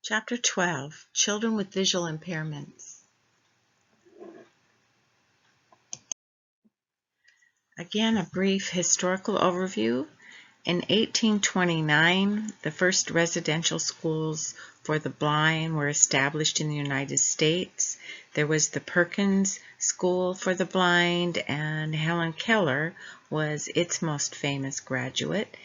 Chapter 12, Children with Visual Impairments. Again, a brief historical overview. In 1829, the first residential schools for the blind were established in the United States. There was the Perkins School for the Blind, and Helen Keller was its most famous graduate.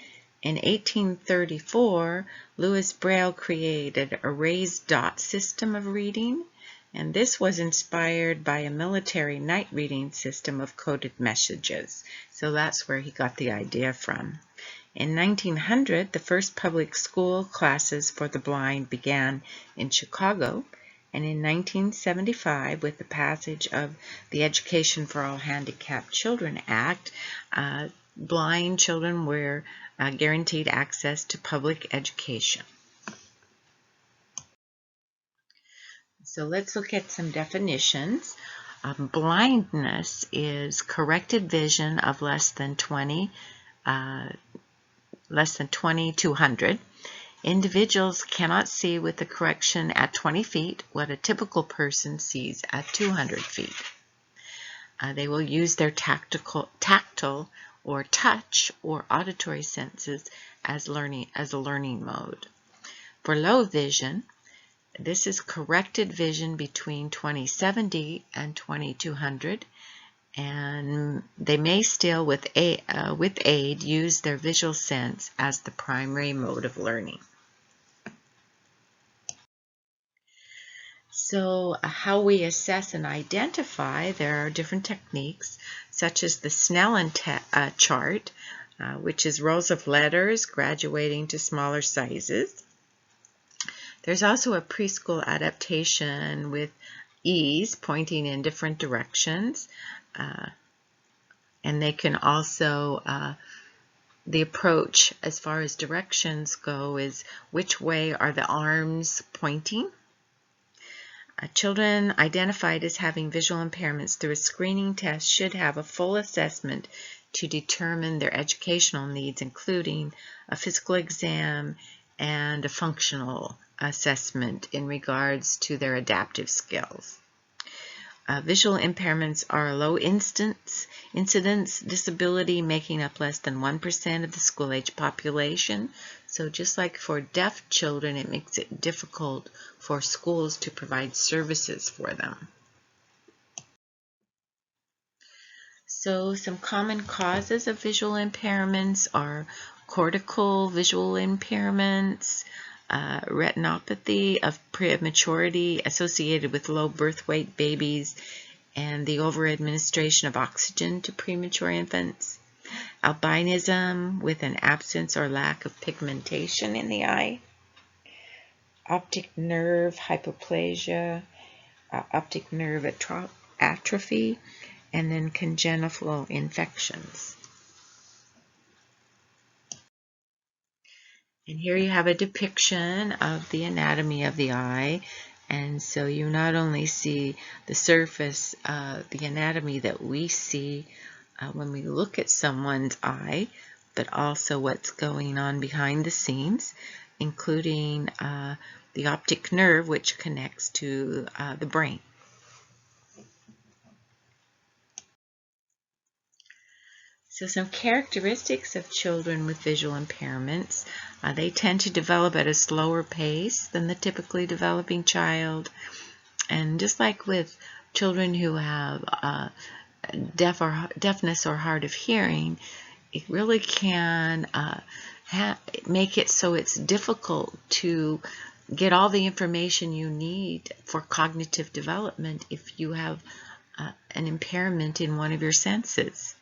In 1834, Louis Braille created a raised dot system of reading, and this was inspired by a military night reading system of coded messages. So that's where he got the idea from. In 1900, the first public school classes for the blind began in Chicago, and in 1975, with the passage of the Education for All Handicapped Children Act, blind children were guaranteed access to public education. So let's look at some definitions. Blindness is corrected vision of less than 20 to 100. Individuals cannot see with the correction at 20 feet what a typical person sees at 200 feet. They will use their tactile or touch or auditory senses as a learning mode. For low vision, this is corrected vision between 2070 and 2200, and they may still, with aid, use their visual sense as the primary mode of learning. So how we assess and identify, there are different techniques, such as the Snellen chart, which is rows of letters graduating to smaller sizes. There's also a preschool adaptation with E's pointing in different directions. And they can also, the approach as far as directions go is which way are the arms pointing. Children identified as having visual impairments through a screening test should have a full assessment to determine their educational needs, including a physical exam and a functional assessment in regards to their adaptive skills. Visual impairments are a low incidence disability, making up less than 1% of the school-age population. So just like for deaf children, it makes it difficult for schools to provide services for them. So some common causes of visual impairments are cortical visual impairments, retinopathy of prematurity associated with low birth weight babies, and the over-administration of oxygen to premature infants, albinism with an absence or lack of pigmentation in the eye, optic nerve hypoplasia, optic nerve atrophy, and then congenital infections. And here you have a depiction of the anatomy of the eye. And so you not only see the surface, the anatomy that we see when we look at someone's eye, but also what's going on behind the scenes, including the optic nerve, which connects to the brain. So some characteristics of children with visual impairments. They tend to develop at a slower pace than the typically developing child. And just like with children who have deafness or hard of hearing, it really can make it so it's difficult to get all the information you need for cognitive development if you have an impairment in one of your senses.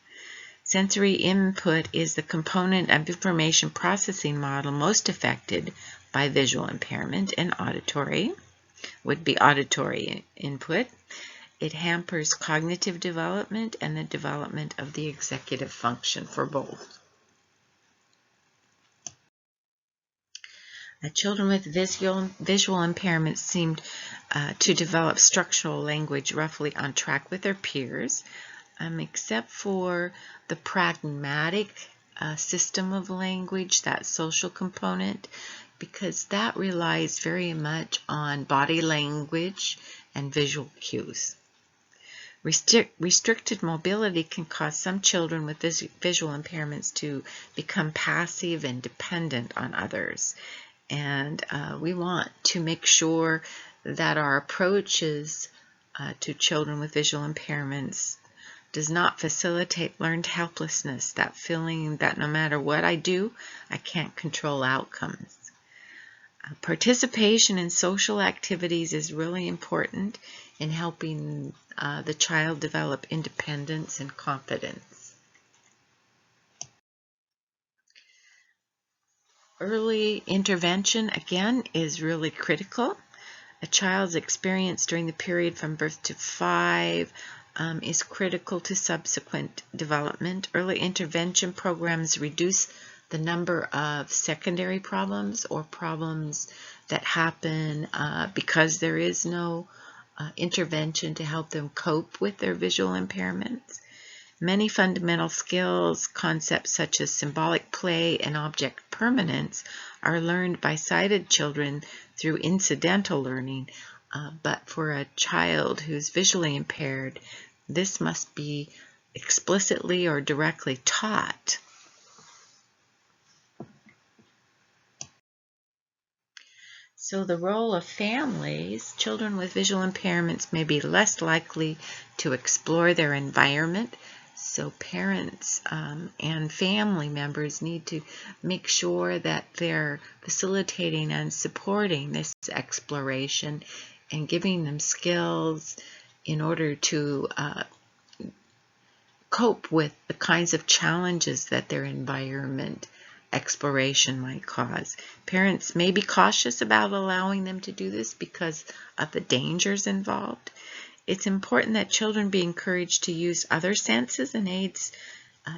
Sensory input is the component of information processing model most affected by visual impairment, and auditory would be auditory input. It hampers cognitive development and the development of the executive function for both. Children with visual impairments seemed to develop structural language roughly on track with their peers. Except for the pragmatic system of language, that social component, because that relies very much on body language and visual cues. Restricted mobility can cause some children with visual impairments to become passive and dependent on others. And we want to make sure that our approaches to children with visual impairments does not facilitate learned helplessness, that feeling that no matter what I do, I can't control outcomes. Participation in social activities is really important in helping the child develop independence and confidence. Early intervention, again, is really critical. A child's experience during the period from birth to 5 is critical to subsequent development. Early intervention programs reduce the number of secondary problems or problems that happen because there is no intervention to help them cope with their visual impairments. Many fundamental skills, concepts such as symbolic play and object permanence, are learned by sighted children through incidental learning, but for a child who's visually impaired, this must be explicitly or directly taught. So the role of families: children with visual impairments may be less likely to explore their environment, so parents and family members need to make sure that they're facilitating and supporting this exploration and giving them skills in order to cope with the kinds of challenges that their environment exploration might cause. Parents may be cautious about allowing them to do this because of the dangers involved. It's important that children be encouraged to use other senses and aids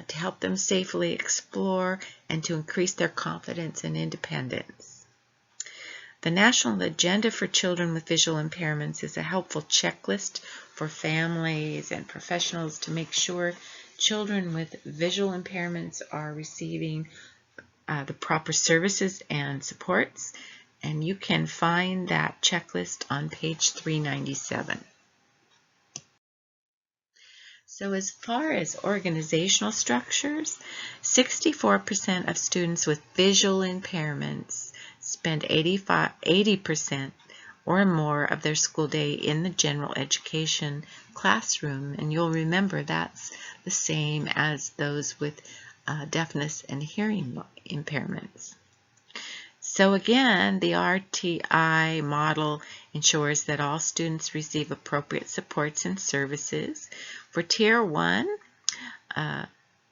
to help them safely explore and to increase their confidence and independence. The National Agenda for Children with Visual Impairments is a helpful checklist for families and professionals to make sure children with visual impairments are receiving the proper services and supports, and you can find that checklist on page 397. So as far as organizational structures, 64% of students with visual impairments spend 80% or more of their school day in the general education classroom, and you'll remember that's the same as those with deafness and hearing impairments. So again, the RTI model ensures that all students receive appropriate supports and services. For Tier 1,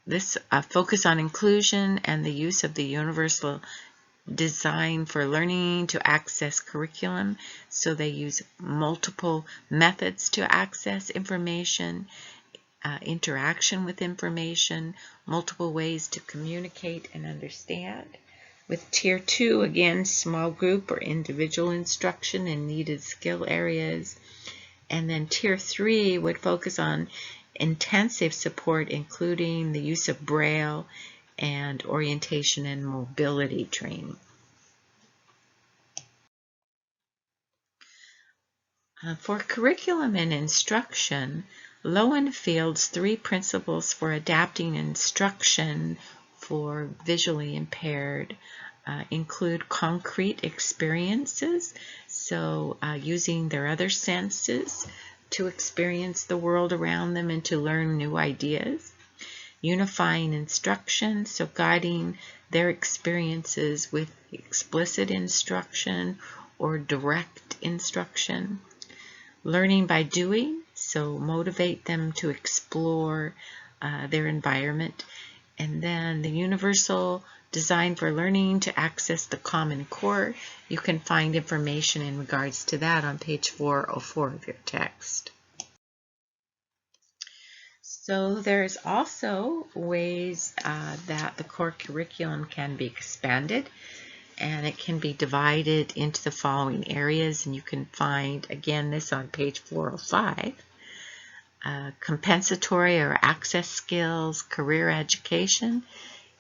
this focus on inclusion and the use of the universal design for learning to access curriculum, so they use multiple methods to access information, interaction with information, multiple ways to communicate and understand. With Tier 2, again, small group or individual instruction in needed skill areas. And then Tier 3 would focus on intensive support, including the use of Braille and orientation and mobility training. For curriculum and instruction, Lowenfield's 3 principles for adapting instruction for visually impaired include concrete experiences, so using their other senses to experience the world around them and to learn new ideas. Unifying instruction, so guiding their experiences with explicit instruction or direct instruction. Learning by doing, so motivate them to explore their environment. And then the universal design for learning to access the Common Core. You can find information in regards to that on page 404 of your text. So there's also ways that the core curriculum can be expanded, and it can be divided into the following areas, and you can find again this on page 405. Compensatory or access skills, career education,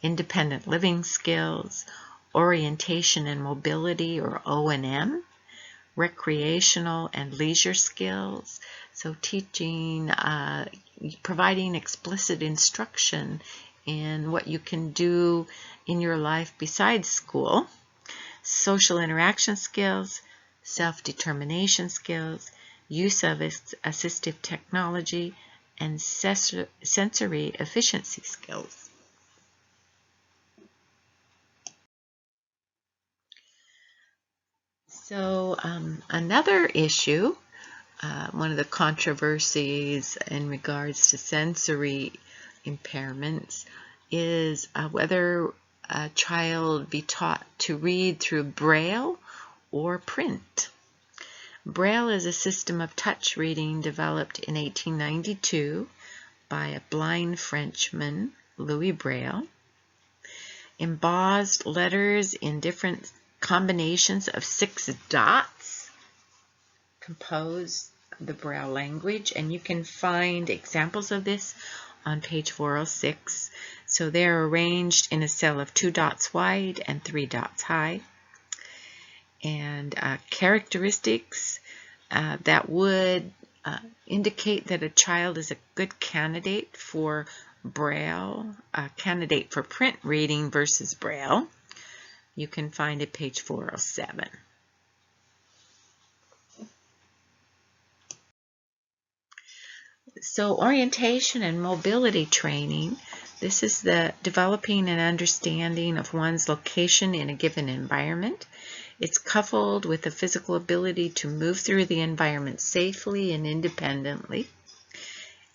independent living skills, orientation and mobility, or O&M, recreational and leisure skills, so teaching, providing explicit instruction in what you can do in your life besides school, social interaction skills, self-determination skills, use of assistive technology, and sensory efficiency skills. So another issue, one of the controversies in regards to sensory impairments is whether a child be taught to read through Braille or print. Braille is a system of touch reading developed in 1892 by a blind Frenchman, Louis Braille. Embossed letters in different combinations of 6 dots compose the Braille language, and you can find examples of this on page 406. So they're arranged in a cell of 2 dots wide and 3 dots high. And characteristics that would indicate that a child is a good candidate for Braille, a candidate for print reading versus Braille, you can find at page 407. So orientation and mobility training, this is the developing and understanding of one's location in a given environment. It's coupled with the physical ability to move through the environment safely and independently.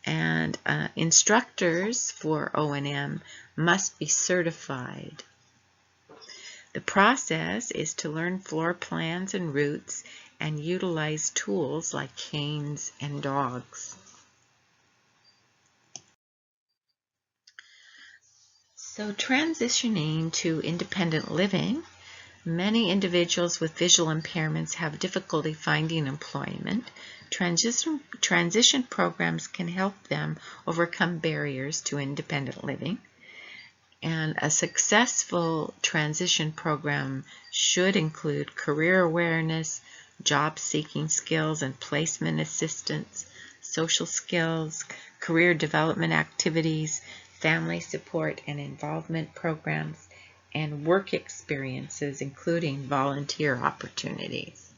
And instructors for O&M must be certified. The process is to learn floor plans and routes and utilize tools like canes and dogs. So transitioning to independent living, many individuals with visual impairments have difficulty finding employment. Transition programs can help them overcome barriers to independent living. And a successful transition program should include career awareness, job-seeking skills and placement assistance, social skills, career development activities, family support and involvement programs, and work experiences, including volunteer opportunities.